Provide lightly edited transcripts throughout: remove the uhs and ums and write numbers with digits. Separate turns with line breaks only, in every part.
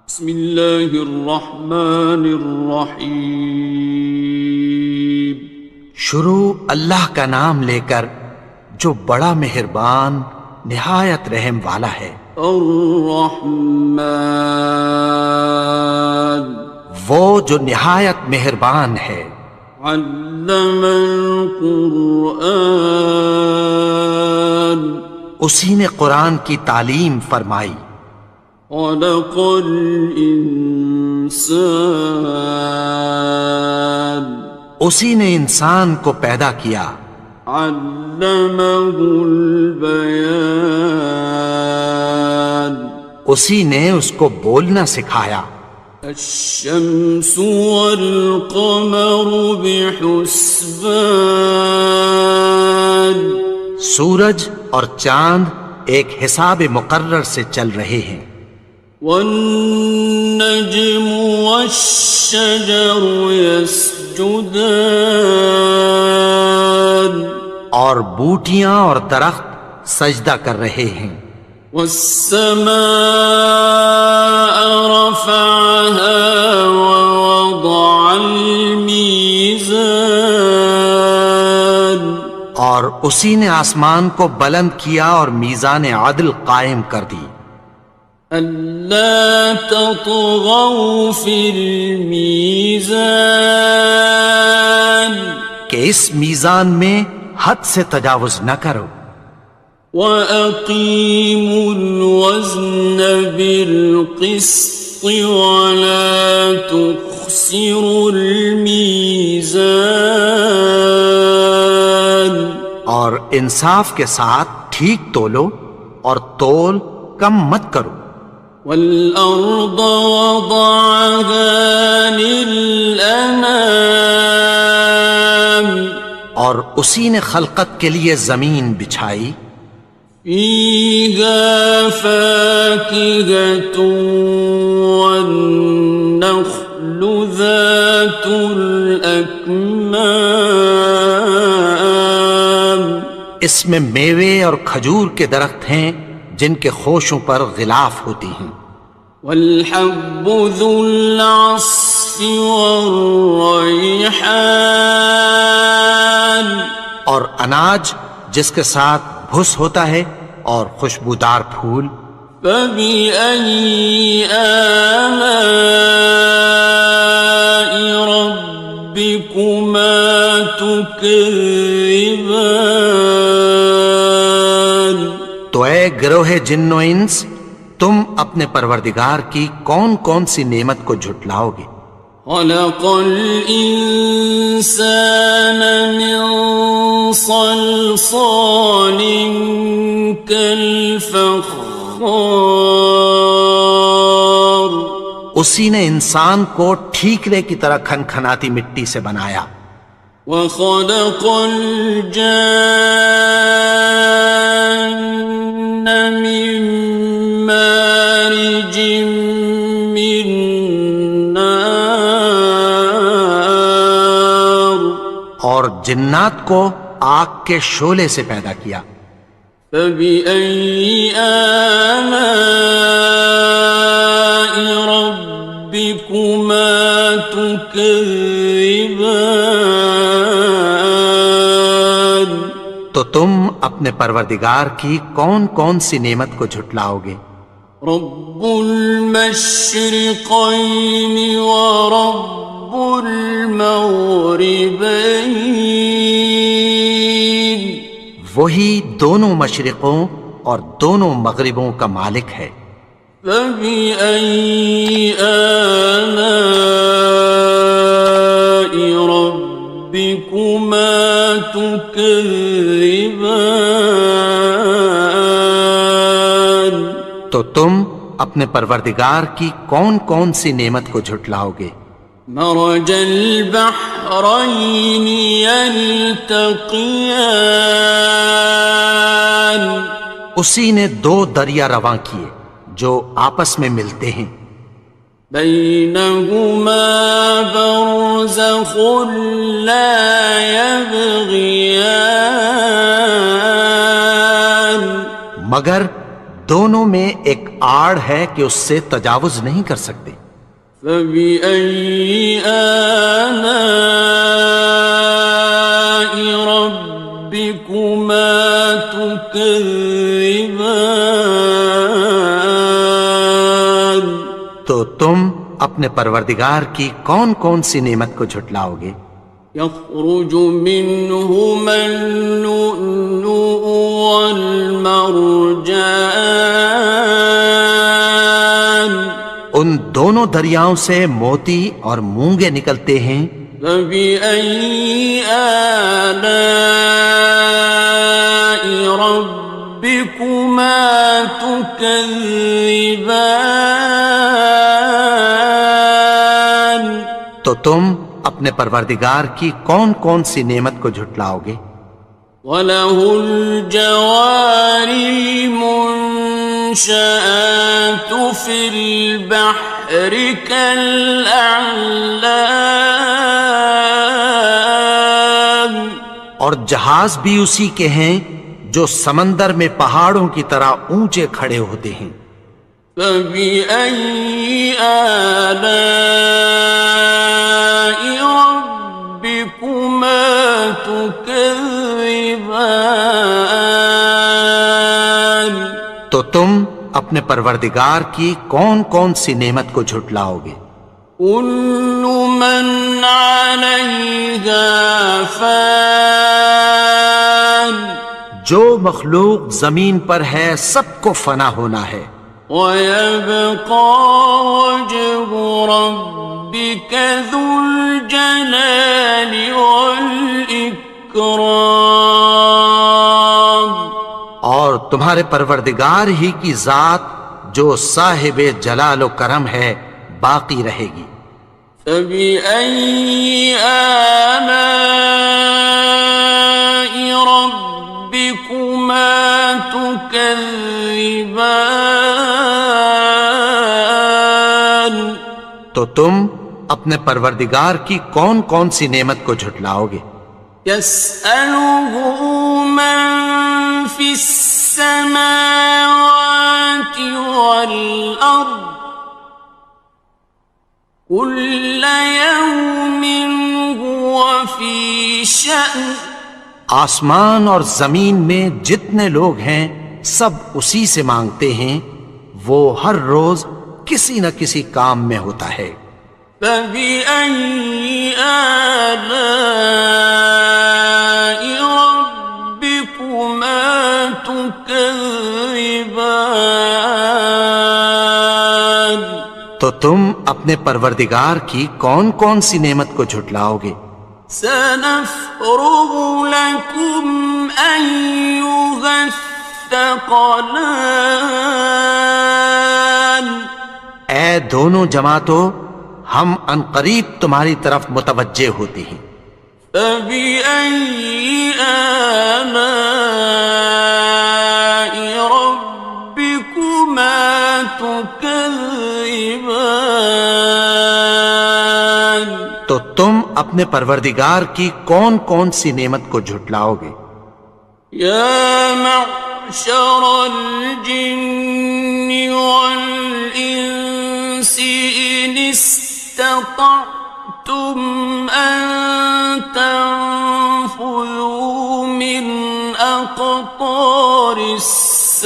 بسم اللہ الرحمن الرحیم۔
شروع اللہ کا نام لے کر جو بڑا مہربان نہایت رحم والا ہے۔
الرحمن،
وہ جو نہایت مہربان ہے۔
علم القرآن،
اسی نے قرآن کی تعلیم فرمائی۔
خلق الانسان،
اسی نے انسان کو پیدا کیا۔
علمہ البیان،
اسی نے اس کو بولنا سکھایا۔
الشمس والقمر بحسبان،
سورج اور چاند ایک حساب مقرر سے چل رہے ہیں۔
والنجم والشجر يسجدان،
اور بوٹیاں اور درخت سجدہ کر رہے ہیں۔
والسماء رفعها ووضع الميزان،
اور اسی نے آسمان کو بلند کیا اور میزان عدل قائم کر دی۔
ألا تطغوا في الميزان،
کہ اس میزان میں حد سے تجاوز نہ کرو۔
وَأَقِيمُوا الْوَزْنَ بِالْقِسْطِ وَلَا تُخْسِرُوا الْمِيزَانَ،
اور انصاف کے ساتھ ٹھیک تولو اور تول کم مت کرو۔
وَالْأَرْضَ وَضَعَهَا لِلْأَنَامِ،
اور اسی نے خلقت کے لیے زمین بچھائی۔
فِيهَا فَاكِهَةٌ وَالنَّخْلُ ذَاتُ الْأَكْمَامِ،
اس میں میوے اور کھجور کے درخت ہیں جن کے خوشوں پر غلاف ہوتی ہیں۔
وَالْحَبُّ ذُو الْعَصْفِ وَالرَّيْحَانِ،
اور اناج جس کے ساتھ بھس ہوتا ہے اور خوشبودار پھول۔
فَبِأَيِّ آلَاءِ رَبِّكُمَا تُكَذِّبَانِ،
تو اے گروہ جن و انس، تم اپنے پروردگار کی کون کون سی نعمت کو جھٹلاؤ گے؟
خَلَقَ الْإِنسَانَ مِنْ صَلْصَالٍ كَالْفَخَّارِ،
اسی نے انسان کو ٹھیکرے کی طرح کھنکھناتی مٹی سے بنایا۔
وَخَلَقَ الْجَانَّ مِن مَّارِجٍ مِّن نَّارٍ،
اور جنات کو آگ کے شعلے سے پیدا کیا۔
فَبِأَيِّ آلَاءِ رَبِّكُمَا تُكَذِّبَانِ،
تو تم اپنے پروردگار کی کون کون سی نعمت کو جھٹلاؤ گے؟
رب المشرقین ورب المغربین،
وہی دونوں مشرقوں اور دونوں مغربوں کا مالک ہے۔
فَبِأَيِّ آلَاءِ رَبِّكُمَا تُكَذِّبَانِ،
تو تم اپنے پروردگار کی کون کون سی نعمت کو جھٹلاؤ گے؟
مرج البحرین یلتقیان،
اسی نے دو دریا رواں کیے جو آپس میں ملتے ہیں۔
بینہما برزخ لا یبغیان،
مگر دونوں میں ایک آڑ ہے کہ اس سے تجاوز نہیں کر سکتے۔
فبأي آلاء ربكما تكذبان؟
تو تم اپنے پروردگار کی کون کون سی نعمت کو جھٹلاؤ گے؟
يخرج منهما اللؤلؤ والمرجان،
ان دونوں دریاؤں سے موتی اور مونگے نکلتے ہیں۔
فبأي آلاء ربكما تكذبان؟
تو تم اپنے پروردگار کی کون کون سی نعمت کو جھٹلاؤ گے؟
وَلَهُ الْجَوَارِ الْمُنشَآتُ فِي الْبَحْرِ كَالْأَعْلَامِ،
اور جہاز بھی اسی کے ہیں جو سمندر میں پہاڑوں کی طرح اونچے کھڑے ہوتے ہیں۔
فَبِأَيِّ آلَاءِ رَبِّكُمَا تُكَذِّبَانِ؟
تو تم اپنے پروردگار کی کون کون سی نعمت کو جھٹلاؤ گے؟
كُلُّ مَنْ عَلَيْهَا فَانٍ،
جو مخلوق زمین پر ہے سب کو فنا ہونا ہے۔
وَيَبْقَى وَجْهُ رَبِّكَ ذُو الْجَلَالِ وَالْإِكْرَامِ،
اور تمہارے پروردگار ہی کی ذات جو صاحب جلال و کرم ہے باقی رہے گی۔
فَبِأَيِّ آلَاءِ رَبِّكُمَا تُكَذِّبَانِ؟
تو تم اپنے پروردگار کی کون کون سی نعمت کو جھٹلاؤ گے؟
يَسْأَلُهُ مَن فِي السَّمَاوَاتِ وَالْأَرْضِ كُلَّ يَوْمٍ هُوَ فِي شَأْنٍ،
آسمان اور زمین میں جتنے لوگ ہیں سب اسی سے مانگتے ہیں، وہ ہر روز کسی نہ کسی کام میں ہوتا ہے۔
فَبِأَيِّ آلَاءِ رَبِّكُمَا تُكَذِّبَانِ؟
تو تم اپنے پروردگار کی کون کون سی نعمت کو جھٹلاؤ گے؟
سَنَفْرُغُ لَكُمْ أَيُّهَ الثَّقَلَانِ،
اے دونوں جماعتوں، ہم عنقریب تمہاری طرف متوجہ ہوتے ہیں۔
فَبِأَيِّ آلَاءِ رَبِّكُمَا تُكَذِّبَانِ؟
تو تم اپنے پروردگار کی کون کون سی نعمت کو جھٹلاؤ گے؟
يَا مَعْشَرَ الْجِنِّ وَالْإِنسِ إِنِ اسْتَطَعْتُمْ أَن تَنفُذُوا مِنْ أَقْطَارِ السَّمَاوَاتِ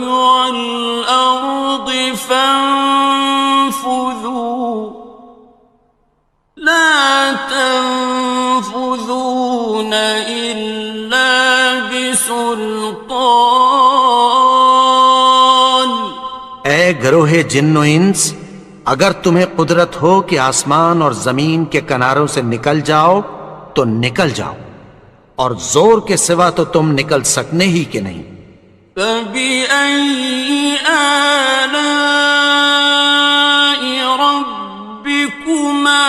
وَالْأَرْضِ فَانفُذُوا لَا تَنفُذُونَ إِلَّا بِسُلْطَانٍ۔
اے گروہ جن و انس، اگر تمہیں قدرت ہو کہ آسمان اور زمین کے کناروں سے نکل جاؤ تو نکل جاؤ، اور زور کے سوا تو تم نکل سکنے ہی کہ نہیں۔
فَبِأَيِّ آلَاءِ رَبِّكُمَا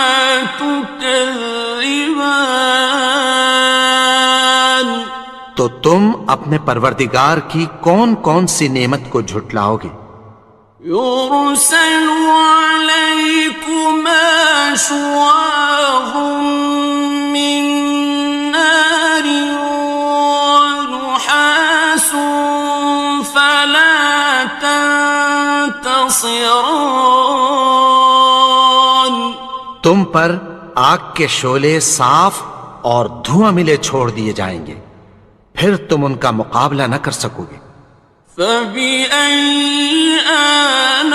تُكَذِّبَانِ؟
تو تم اپنے پروردگار کی کون کون سی نعمت کو جھٹلاؤ گے؟
يُرْسَلُ عَلَيْكُمَا شُوَاظٌ مِّن نَّارٍ وَنُحَاسٌ فَلَا خاصران
تم پر آگ کے شعلے صاف اور دھواں ملے چھوڑ دیے جائیں گے، پھر تم ان کا مقابلہ نہ کر سکو گے۔
فَبِأَيِّ آلَاءِ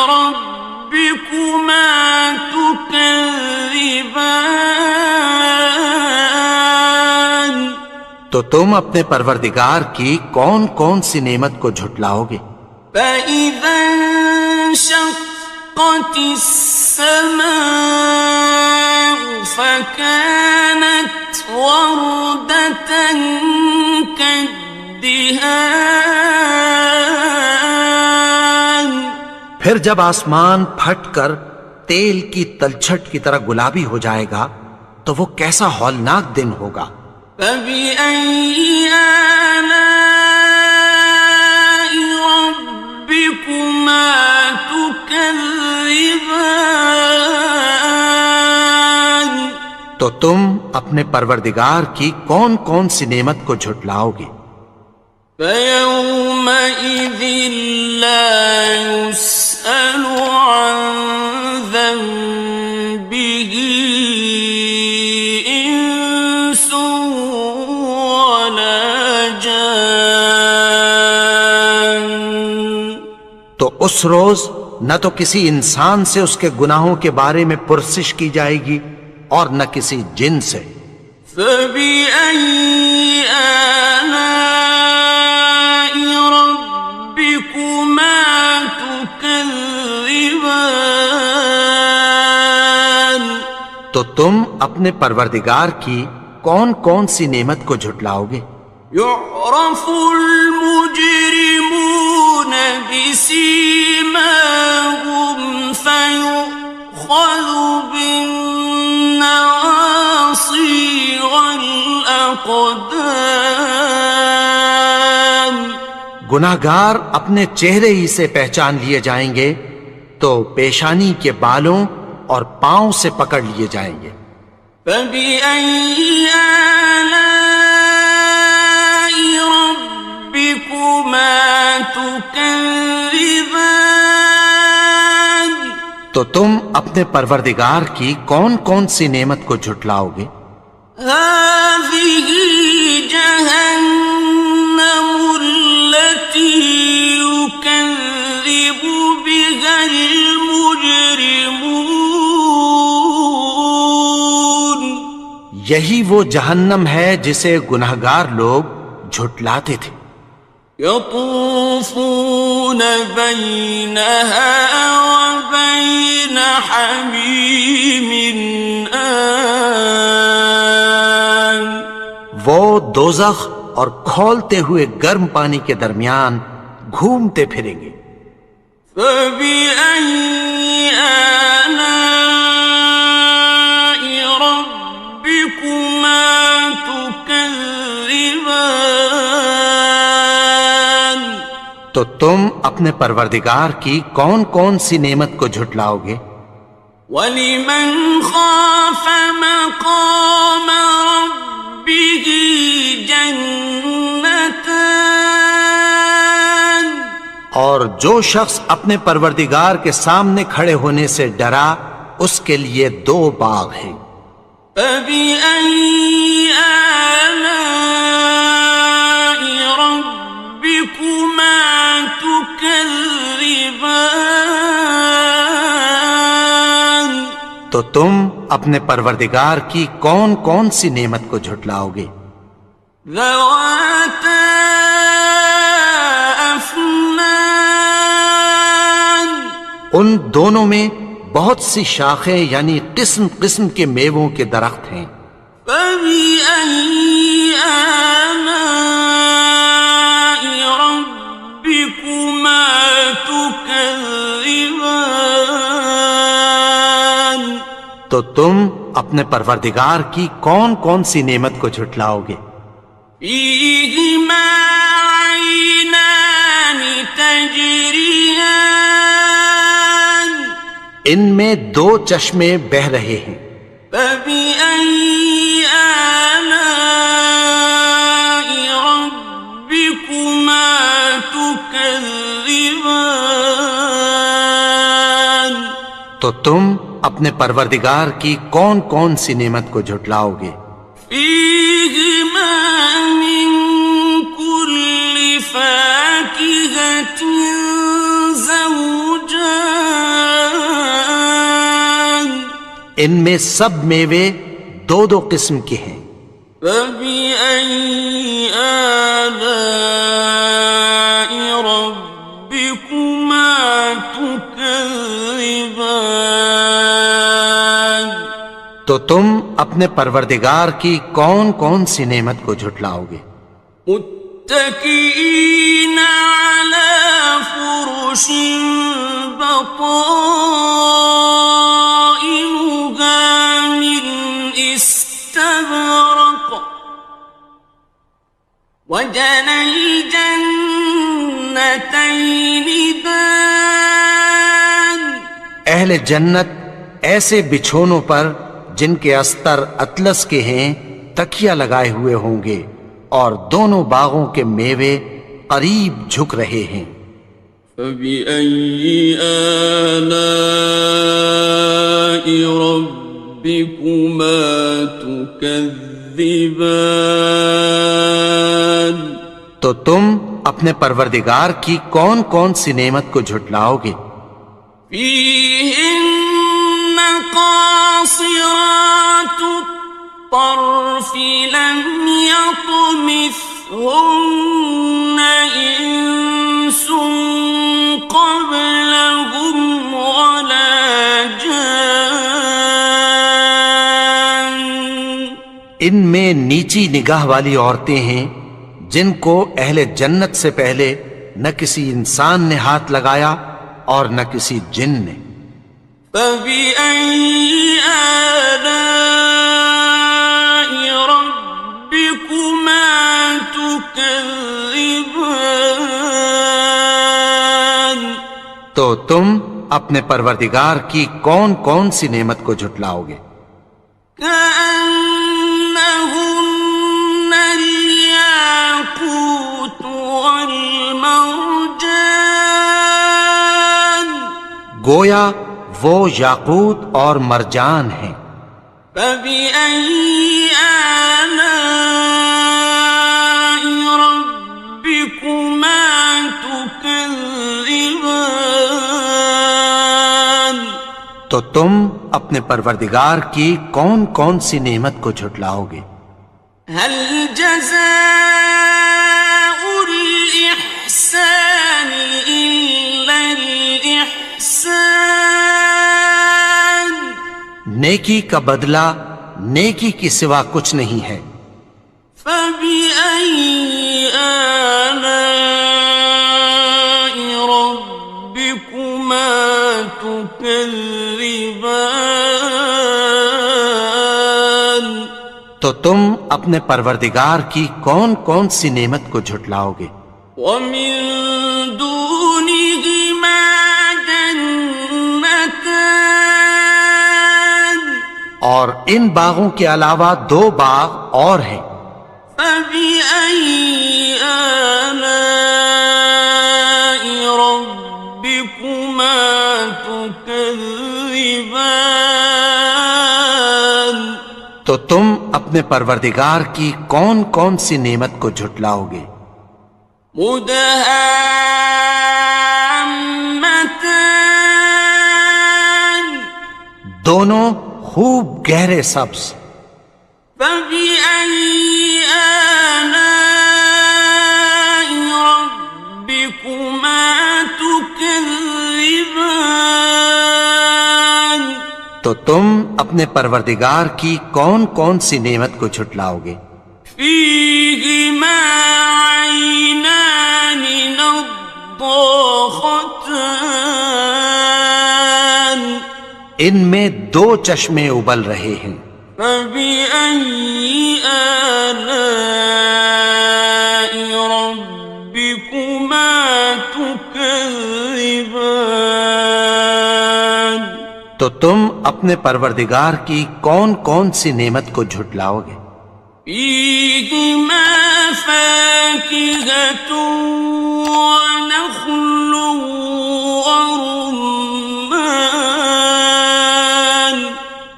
رَبِّكُمَا تُكَذِّبَانِ
تو تم اپنے پروردگار کی کون کون سی نعمت کو جھٹلاؤ گے؟
فَإِذَا انشَقَّتِ السَّمَاءُ فَكَانَتْ وَرْدَةً كَالدِّهَانِ
پھر جب آسمان پھٹ کر تیل کی تلچھٹ کی طرح گلابی ہو جائے گا تو وہ کیسا ہولناک دن ہوگا۔
فَبِأَيِّ آلَاءِ رَبِّكُمَا تُكَذِّبَانِ
تو تم اپنے پروردگار کی کون کون سی نعمت کو جھٹلاؤ گے؟
فَيَوْمَئِذٍ لَا يُسْأَلُ عَنْ ذَنبِهِ إِنسٌ وَلَا جَانٌ
تو اس روز نہ تو کسی انسان سے اس کے گناہوں کے بارے میں پرسش کی جائے گی اور نہ کسی جن سے۔
فَبِأَيِّ آلَاءِ رَبِّكُمَا تُكَذِّبَانِ
تو تم اپنے پروردگار کی کون کون سی نعمت کو جھٹلاؤ گے؟
يُعْرَفُ الْمُجْرِمُونَ بِسِيمَاهُمْ فَيُؤْخَذُ بِالنَّوَاصِي وَالْأَقْدَامِ
گناہگار اپنے چہرے ہی سے پہچان لیے جائیں گے تو پیشانی کے بالوں اور پاؤں سے پکڑ لیے جائیں گے۔
فَبِأَيِّ آلَاءِ رَبِّكُمَا تُكَذِّبَانِ
تو تم اپنے پروردگار کی کون کون سی نعمت کو جھٹلاؤ گے؟
هَذِهِ جَهَنَّمُ الَّتِي يُكَذِّبُ بِهَا الْمُجْرِمُونَ
یہی وہ جہنم ہے جسے گناہگار لوگ جھٹلاتے تھے۔
يَطُوفُونَ بَيْنَهَا وَبَيْنَ حَمِيمٍ آنٍ
وہ دوزخ اور کھولتے ہوئے گرم پانی کے درمیان گھومتے پھریں گے۔
فَبِأَيِّ آلَاءِ رَبِّكُمَا تُكَذِّبَانِ
تو تم اپنے پروردگار کی کون کون سی نعمت کو جھٹلاؤ گے؟
وَلِمَنْ خَافَ مَقَامَ رَبِّهِ جَنَّتَانِ
اور جو شخص اپنے پروردگار کے سامنے کھڑے ہونے سے ڈرا اس کے لیے دو باغ ہیں۔
فَبِأَيِّ آلَاءِ رَبِّكُمَا تُكَذِّبَانِ
تو تم اپنے پروردگار کی کون کون سی نعمت کو جھٹلاؤ گے؟
ذَوَاتَا أَفْنَانٍ
ان دونوں میں بہت سی شاخیں یعنی قسم قسم کے میووں کے درخت ہیں۔
فَبِأَيِّ آلَاءِ رَبِّكُمَا تُكَذِّبَانِ
تو تم اپنے پروردگار کی کون کون سی نعمت کو جھٹلاؤ گے؟
فِيهِمَا عَيْنَانِ تَجْرِيَانِ
ان میں دو چشمے بہہ رہے ہیں۔
فَبِأَيِّ آلَاءِ رَبِّكُمَا تُكَذِّبَانِ
تو تم اپنے پروردگار کی کون کون سی نعمت کو جھٹلاؤ گے؟
فيهما من كل فاكهة زوجان
ان میں سب میوے دو دو قسم کے ہیں۔
فبأي آلاء ربكما تكذبان
تو تم اپنے پروردگار کی کون کون سی نعمت کو جھٹلاؤ گے؟
متكئين على فرش بطائنها من استبرق وجنى الجنتين دان
اہل جنت ایسے بچھونوں پر جن کے استر اطلس کے ہیں تکیہ لگائے ہوئے ہوں گے، اور دونوں باغوں کے میوے قریب جھک رہے ہیں۔
فبأي آلاء ربكما تكذبان
تو تم اپنے پروردگار کی کون کون سی نعمت کو جھٹلاؤ گے؟
فيهن قاصرات الطرف لم يطمثهن إنس قبلهم ولا جان
ان میں نیچی نگاہ والی عورتیں ہیں جن کو اہل جنت سے پہلے نہ کسی انسان نے ہاتھ لگایا اور نہ کسی جن نے۔
فبأي آلاء ربكما تكذبان
تو تم اپنے پروردگار کی کون کون سی نعمت کو جھٹلاؤ گے؟
كأنهن الياقوت والمرجان
گویا وہ یاقوت اور مرجان ہیں۔
فبأي آلاء ربكما تكذبان
تو تم اپنے پروردگار کی کون کون سی نعمت کو جھٹلاؤ گے؟
هل جزاء الإحسان إلا الإحسان
نیکی کا بدلہ نیکی کی سوا کچھ نہیں ہے۔
فبأي آلاء ربكما تكذبان
تو تم اپنے پروردگار کی کون کون سی نعمت کو جھٹلاؤ گے؟
ومن دونهما جنتان
اور ان باغوں کے علاوہ دو باغ اور ہیں۔
فبأي آلاء ربكما تكذبان
تو تم اپنے پروردگار کی کون کون سی نعمت کو جھٹلاؤ گے؟
مدهامتان
دونوں خوب گہرے سبز۔
فبأي آلاء ربكما تكذبان
تو تم اپنے پروردگار کی کون کون سی نعمت کو جھٹلاؤ گے؟
فيهما عينان نضاختان
ان میں دو چشمے ابل رہے ہیں۔
فبأي آلاء ربكما تكذبان
تو تم اپنے پروردگار کی کون کون سی نعمت کو جھٹلاؤ گے؟
فيهما فاكهة ونخل ورمان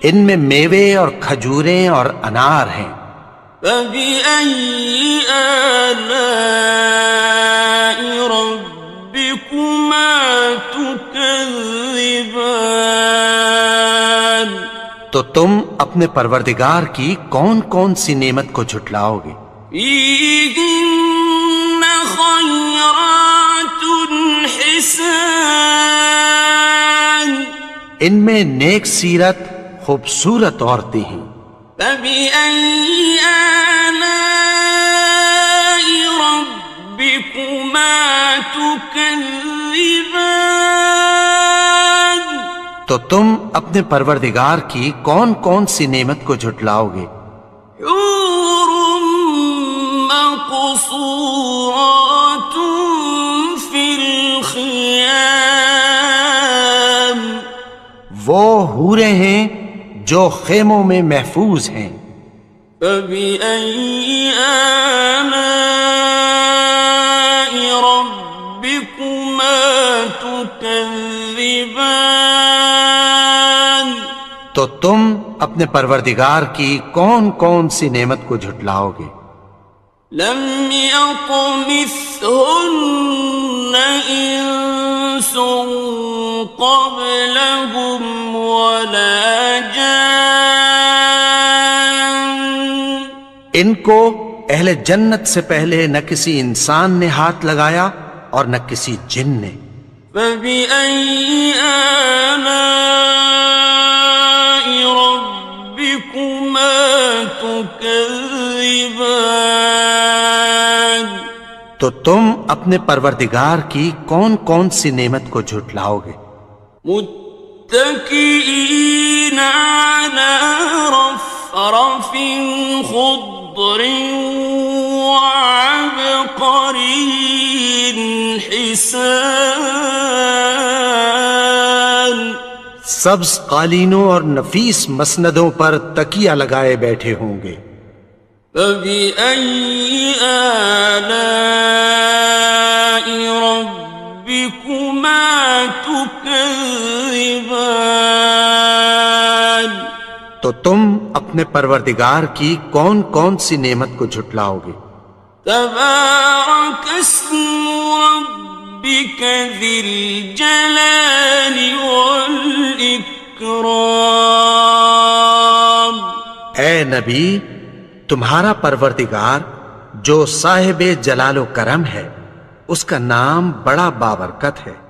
ان میں میوے اور کھجوریں اور انار ہیں۔
فبأي آلاء ربكما تكذبان؟
تو تم اپنے پروردگار کی کون کون سی نعمت کو جھٹلاؤ گے؟
فيهن خيرات حسان،
ان میں نیک سیرت خوبصورت عورتیں ہیں۔
فبأي آلاء ربكما تكذبان؟
تو تم اپنے پروردگار کی کون کون سی نعمت کو جھٹلاؤ گے؟
حور مقصورات في الخيام،
وہ حوریں ہیں جو خیموں میں محفوظ ہیں۔
فبأي آلاء ربكما تكذبان؟
تو تم اپنے پروردگار کی کون کون سی نعمت کو جھٹلاؤ گے؟
لم يطمثهن إنس قبلهم ولا جان،
ان کو اہل جنت سے پہلے نہ کسی انسان نے ہاتھ لگایا اور نہ کسی جن نے۔
فبأي آلاء ربكما تكذبان؟
تو تم اپنے پروردگار کی کون کون سی نعمت کو جھٹلاؤ گے؟
متكئين على رفرف خضر وعبقري حسان،
سبز قالینوں اور نفیس مسندوں پر تکیہ لگائے بیٹھے ہوں گے۔
فبأي آلاء ربكما تكذبان؟
تو تم اپنے پروردگار کی کون کون سی نعمت کو جھٹلاؤ گے؟
تبارك اسم ربك ذي الجلال والإكرام۔
اے نبی، تمہارا پروردگار جو صاحب جلال و کرم ہے، اس کا نام بڑا بابرکت ہے۔